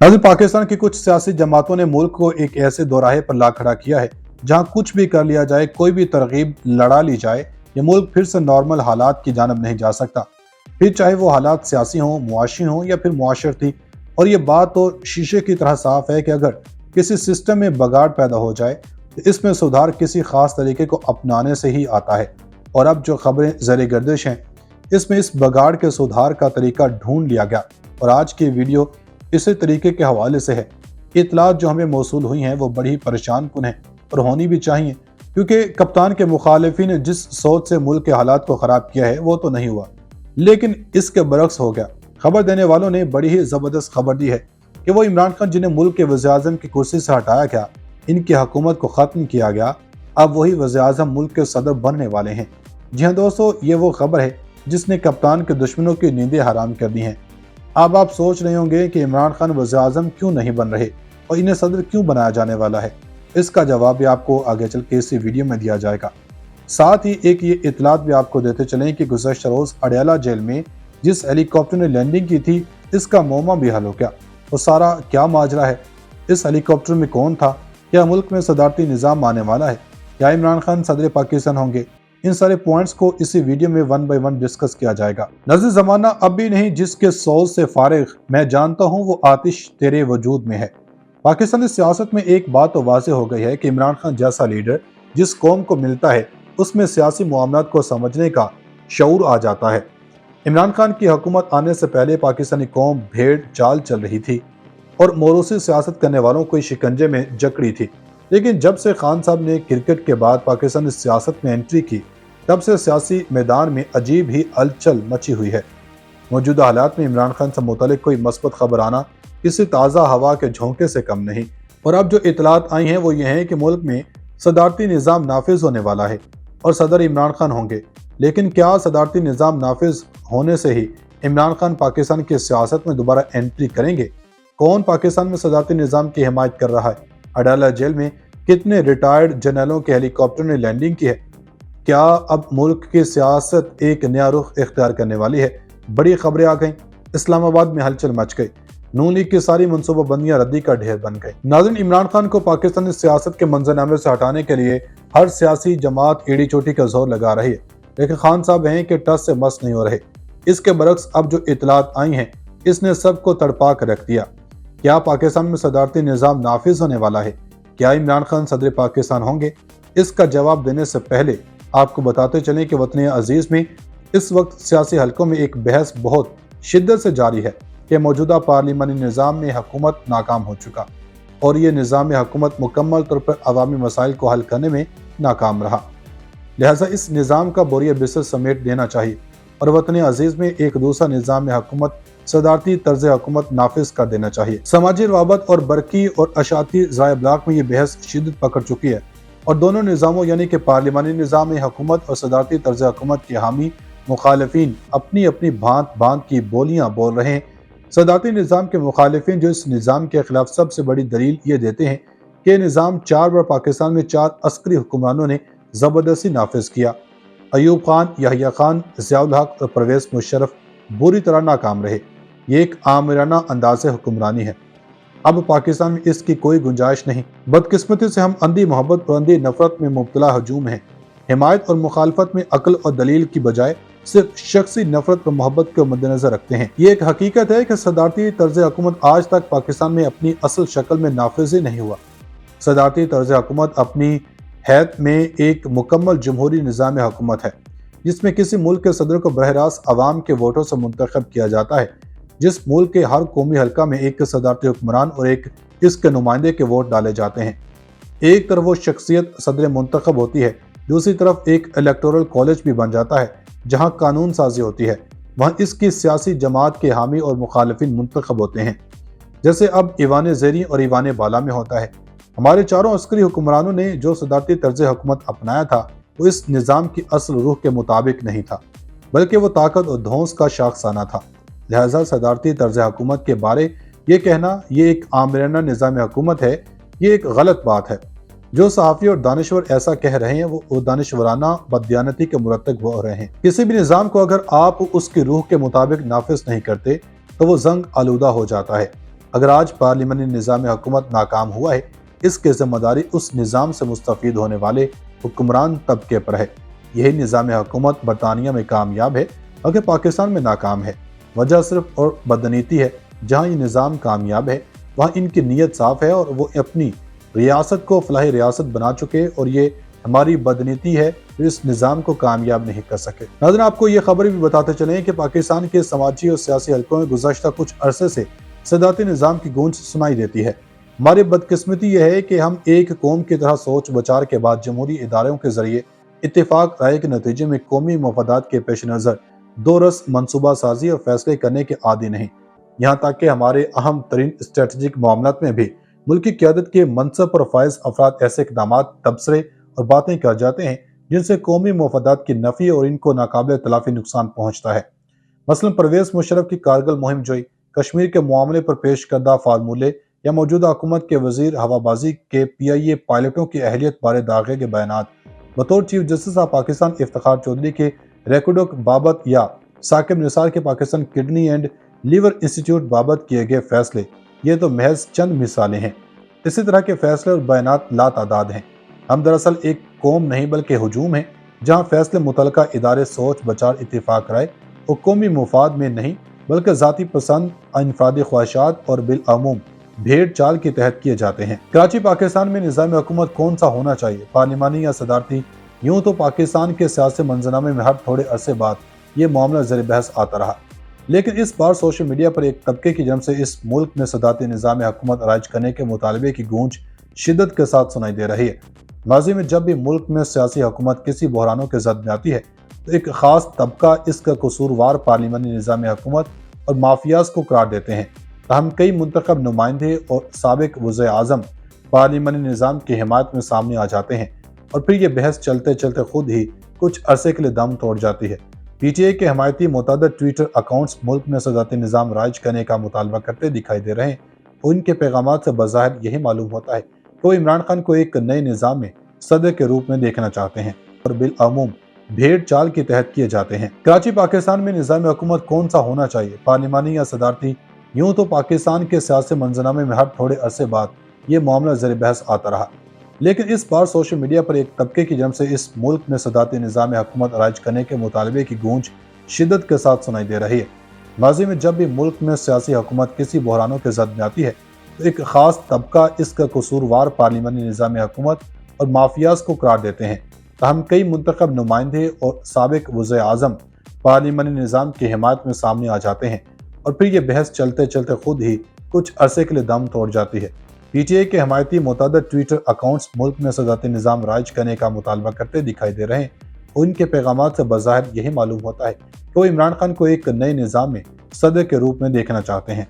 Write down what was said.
नाज़रीन, पाकिस्तान की कुछ सियासी जमातों ने मुल्क को एक ऐसे दोराहे पर ला खड़ा किया है जहां कुछ भी कर लिया जाए, कोई भी तरगीब लड़ा ली जाए, ये मुल्क फिर से नॉर्मल हालात की जानब नहीं जा सकता। फिर चाहे वो हालात सियासी हों, मुआशी हों या फिर मुआशरती। और ये बात तो शीशे की तरह साफ है कि अगर किसी सिस्टम में बगाड़ पैदा हो जाए तो इसमें सुधार किसी खास तरीके को अपनाने से ही आता है। और अब जो खबरें ज़र गर्दिश हैं, इसमें इस बगाड़ के सुधार का तरीका ढूंढ लिया गया और आज की वीडियो इसी तरीके के हवाले से है। इतलात जो हमें मौसूल हुई हैं वो बड़ी परेशान कुन है और होनी भी चाहिए, क्योंकि कप्तान के मुखालिफिन ने जिस सोच से मुल्क के हालात को ख़राब किया है वो तो नहीं हुआ, लेकिन इसके बरक्स हो गया। खबर देने वालों ने बड़ी ही ज़बरदस्त खबर दी है कि वो इमरान खान जिन्हें मुल्क के वज़ीर-ए-आज़म की कुर्सी से हटाया गया, इनकी हुकूमत को ख़त्म किया गया, अब वही वज़ीर-ए-आज़म मुल्क के सदर बनने वाले हैं। जी हाँ दोस्तों, ये वो खबर है जिसने कप्तान के दुश्मनों की नींदें हराम कर दी हैं। अब आप सोच रहे होंगे कि इमरान खान वज़ीर-ए-आज़म क्यों नहीं बन रहे और इन्हें सदर क्यों बनाया जाने वाला है। इसका जवाब भी आपको आगे चल के इसी वीडियो में दिया जाएगा। साथ ही एक ये इतलात भी आपको देते चलें कि गुज़श्ता रोज़ अडयाला जेल में जिस हेलीकॉप्टर ने लैंडिंग की थी, इसका मौमा भी हल हो गया। वो सारा क्या माजरा है, इस हेलीकॉप्टर में कौन था, क्या मुल्क में सदारती निज़ाम आने वाला है, क्या इमरान खान सदर पाकिस्तान होंगे, इन सारे पॉइंट्स को इसी वीडियो में 1 बाय 1 डिस्कस किया जाएगा। नज़र ज़माना अब भी नहीं जिसके सोच से फारिग, मैं जानता हूँ वो आतिश तेरे वजूद में है। पाकिस्तानी सियासत में एक बात तो वाज़ेह हो गई है कि इमरान खान जैसा लीडर जिस कौम को मिलता है उसमें सियासी मामलात को समझने का शऊर आ जाता है। इमरान खान की हुकूमत आने से पहले पाकिस्तानी कौम भेड़ चाल चल रही थी और मोरूसी सियासत करने वालों को शिकंजे में जकड़ी थी। लेकिन जब से खान साहब ने क्रिकेट के बाद पाकिस्तानी सियासत में एंट्री की, तब से सियासी मैदान में अजीब ही हलचल मची हुई है। मौजूदा हालात में इमरान खान से मुतालिक कोई मस्बत खबर आना किसी ताज़ा हवा के झोंके से कम नहीं। और अब जो इतलात आई हैं वो ये हैं कि मुल्क में सदारती निज़ाम नाफिज होने वाला है और सदर इमरान खान होंगे। लेकिन क्या सदारती निज़ाम नाफिज होने से ही इमरान खान पाकिस्तान की सियासत में दोबारा एंट्री करेंगे? कौन पाकिस्तान में सदारती निज़ाम की हिमायत कर रहा है? अडयाला जेल में कितने रिटायर्ड जनरलों के हेलीकॉप्टर ने लैंडिंग की है? क्या अब मुल्क की सियासत एक नया रुख इख्तियार करने वाली है? बड़ी खबरें आ गईं, इस्लामाबाद में हलचल मच गई, नून लीग की सारी मनसूबाबंदियां रद्दी का ढेर बन गई। नाज़रीन, इमरान खान को पाकिस्तानी सियासत के मंजरनामे से हटाने के लिए हर सियासी जमात एड़ी चोटी का जोर लगा रही है, लेकिन खान साहब हैं कि टस से मस नहीं हो रहे। इसके बरक्स अब जो इतलात आई हैं, इसने सबको तड़पा कर रख दिया। क्या पाकिस्तान में सदारती निज़ाम नाफिज होने वाला है? क्या इमरान खान सदर पाकिस्तान होंगे? इसका जवाब देने से पहले आपको बताते चलें कि वतन अजीज में इस वक्त सियासी हलकों में एक बहस बहुत शिद्दत से जारी है कि मौजूदा पार्लिमानी निज़ाम में हुकूमत नाकाम हो चुका और ये निज़ाम हुकूमत मुकम्मल तौर पर अवामी मसाइल को हल करने में नाकाम रहा। लिहाजा इस निज़ाम का बोरिया बिस्तर समेट देना चाहिए और वतन अजीज में एक दूसरा निज़ाम हुकूमत सदारती तर्ज हुकूमत नाफिज कर देना चाहिए। समाजी रवाबत और बरकी और अशाती ज़राए इब्लाग में ये बहस शिद्दत पकड़ चुकी है और दोनों निज़ामों यानी कि पार्लिमानी निज़ाम हुकूमत और सदारती तर्ज हुकूमत के हामी मुखालिफिन अपनी अपनी भांत भांत की बोलियाँ बोल रहे हैं। सदारती निज़ाम के मुखालिफिन जो इस निज़ाम के खिलाफ सबसे बड़ी दलील ये देते हैं कि निज़ाम 4 बार पाकिस्तान में 4 अस्करी हुक्मरानों ने ज़बरदस्ती नाफिज किया। अयूब खान, यहिया खान, ज़ियाउल हक और परवेज़ मुशर्रफ बुरी तरह नाकाम रहे। ये एक आमिराना अंदाज़ हुक्मरानी है। अब पाकिस्तान में इसकी कोई गुंजाइश नहीं। बदकिस्मती से हम अंधी मोहब्बत और अंधी नफरत में मुब्तला हजूम हैं। हिमायत और मुखालफत में अक्ल और दलील की बजाय सिर्फ शख्सी नफरत और मोहब्बत को मद्देनजर रखते हैं। ये एक हकीकत है कि सदारती तर्ज हुकूमत आज तक पाकिस्तान में अपनी असल शक्ल में नाफिज ही नहीं हुआ। सदारती तर्ज हुकूमत अपनी हैत में एक मुकम्मल जमहूरी निज़ाम हुकूमत है जिसमें किसी मुल्क के सदर को बरह रास्त अवाम के वोटों से मुंतखब किया जाता है। जिस मुल्क के हर कौमी हल्का में एक सदारती हुक्मरान और एक इसके नुमाइंदे के वोट डाले जाते हैं। एक तरफ वो शख्सियत सदर मुंतखब होती है, दूसरी तरफ एक इलेक्टोरल कॉलेज भी बन जाता है जहां कानून साजी होती है। वहाँ इसकी सियासी जमात के हामी और मुखालिफिन मुंतखब होते हैं, जैसे अब ईवान ज़ेरी और ईवान बाला में होता है। हमारे चारों अस्करी हुक्मरानों ने जो सदारती तर्ज हुकूमत अपनाया था वो इस निज़ाम की असल रूह के मुताबिक नहीं था, बल्कि वो ताकत और धौंस का शाखसाना था। लिहाजा सदारती तर्ज हुकूमत के बारे ये कहना ये एक आमिराना निज़ाम हुकूमत है, ये एक गलत बात है। जो सहाफ़ी और दानिश्वर ऐसा कह रहे हैं वो दानिश्वराना बददियानती के मुरतकब हो रहे हैं। किसी भी निज़ाम को अगर आप उसकी रूह के मुताबिक नाफिज नहीं करते तो वो जंग आलूदा हो जाता है। अगर आज पार्लिमानी निज़ाम हुकूमत नाकाम हुआ है, इसकी जिम्मेदारी उस निज़ाम से मुस्तफ़ीद होने वाले हुक्मरान तबके पर है। यही निज़ाम हुकूमत बरतानिया में कामयाब है मगर पाकिस्तान में नाकाम है। वजह सिर्फ और बदनीति है। जहाँ ये निज़ाम कामयाब है वहाँ इनकी नीयत साफ है और वो अपनी रियासत को फलाही रियासत बना चुके, और ये हमारी बदनीति है जो इस निज़ाम को कामयाब नहीं कर सके। नाज़रीन, आपको ये खबर भी बताते चलें कि पाकिस्तान के समाजी और सियासी हलकों में गुज़श्ता कुछ अरसे से सदाती निज़ाम की गूंज सुनाई देती है। हमारी बदकिस्मती यह है कि हम एक कौम की तरह सोच विचार के बाद जमहूरी इदारों के जरिए इत्तेफाक राय के नतीजे में कौमी मफादात के पेश नज़र दो रस मनसूबा साजी और फैसले करने के आदी नहीं। यहाँ तक कि हमारे अहम तरीन स्ट्रेटजिक मामलात में भी मुल्क की क़यादत के मनसब पर फायज अफराद ऐसे इक़दाम, तबसरे और बातें कर जाते हैं जिनसे कौमी मफादात की नफ़ी और इनको नाकाबिल तलाफी नुकसान पहुँचता है। मसलन परवेज़ मुशर्रफ की कारगिल मुहिम जोई, कश्मीर के मामले पर पेश करदा फार्मूले या मौजूदा हुकूमत के वजीर हवाबाजी के PIA पायलटों की अहलियत बारे दागे के बयानात, बतौर chief justice of Pakistan Iftikhar Chaudhry के रेकॉर्डों बाबत या साकिब निसार के Pakistan kidney and liver institute बाबत किए गए फैसले, ये तो महज चंद मिसालें हैं। इसी तरह के फैसले और बयानात लातादाद हैं। हम दरअसल एक कौम नहीं बल्कि हुजूम है जहाँ फैसले मुतलका इदारे सोच बचार इत्तेफाक राय और कौमी मुफाद में नहीं बल्कि ज़ाती पसंद, इनफरादी ख्वाहिशात और बिलअमूम भेड़ चाल के तहत किए जाते हैं। कराची पाकिस्तान में निज़ाम हुकूमत कौन सा होना चाहिए, पार्लिमानी या सदारती? यूँ तो पाकिस्तान के सियासी मंजरनामे में हर थोड़े अरसे बाद ये मामला ज़र बहस आता रहा, लेकिन इस बार सोशल मीडिया पर एक तबके की जन्म से इस मुल्क में सदारती निज़ाम हुकूमत राइज करने के मुतालबे की गूंज शिद्दत के साथ सुनाई दे रही है। माजी में जब भी मुल्क में सियासी हुकूमत किसी बहरानों के जद में आती है तो एक ख़ास तबका इसका कसूरवार पार्लिमानी निज़ाम हुकूमत और माफियाज को करार देते हैं। तहम कई मुंतखब नुमाइंदे और साबिक वज़ीर आज़म पार्लिमानी निज़ाम की हिमायत में सामने आ जाते हैं और फिर ये बहस चलते चलते खुद ही कुछ अरसे के लिए दम तोड़ जाती है। PTI के हमायती मुतअद्दिद ट्विटर अकाउंट्स मुल्क में सदारती निज़ाम राइज करने का मुतालबा करते दिखाई दे रहे हैं। उनके पैगामात से बज़ाहिर यही मालूम होता है कि वो इमरान खान को एक नए निज़ाम में सदर के रूप में देखना चाहते हैं और बिलअमूम भेड़ चाल के तहत किए जाते हैं। कराची पाकिस्तान में निज़ाम हुकूमत कौन सा होना चाहिए, पार्लिमानी या सदारती? यूँ तो पाकिस्तान के सियासी मंजरनामे में हर थोड़े अरसे बाद ये मामला ज़र बहस आता रहा, लेकिन इस बार सोशल मीडिया पर एक तबके की जन्म से इस मुल्क में सदारती निज़ाम हुकूमत राइज करने के मुतालबे की गूंज शिद्दत के साथ सुनाई दे रही है। माजी में जब भी मुल्क में सियासी हुकूमत किसी बहरानों के जद में आती है तो एक ख़ास तबका इसका कसूरवार पार्लिमानी निज़ाम हुकूमत और माफियाज को करार देते हैं। तहम कई मुंतखब नुमाइंदे और साबिक वज़ीर आज़म पार्लिमानी निज़ाम की हिमायत में सामने आ जाते हैं और फिर ये बहस चलते चलते खुद ही कुछ अरसे के लिए दम तोड़ जाती है। PTI के हमायती मुतअद्दिद ट्विटर अकाउंट्स मुल्क में सदारती निज़ाम राइज करने का मुतालबा करते दिखाई दे रहे हैं। उनके पैगामात से बज़ाहिर यही मालूम होता है कि वो इमरान खान को एक नए निज़ाम में सदर के रूप में देखना चाहते हैं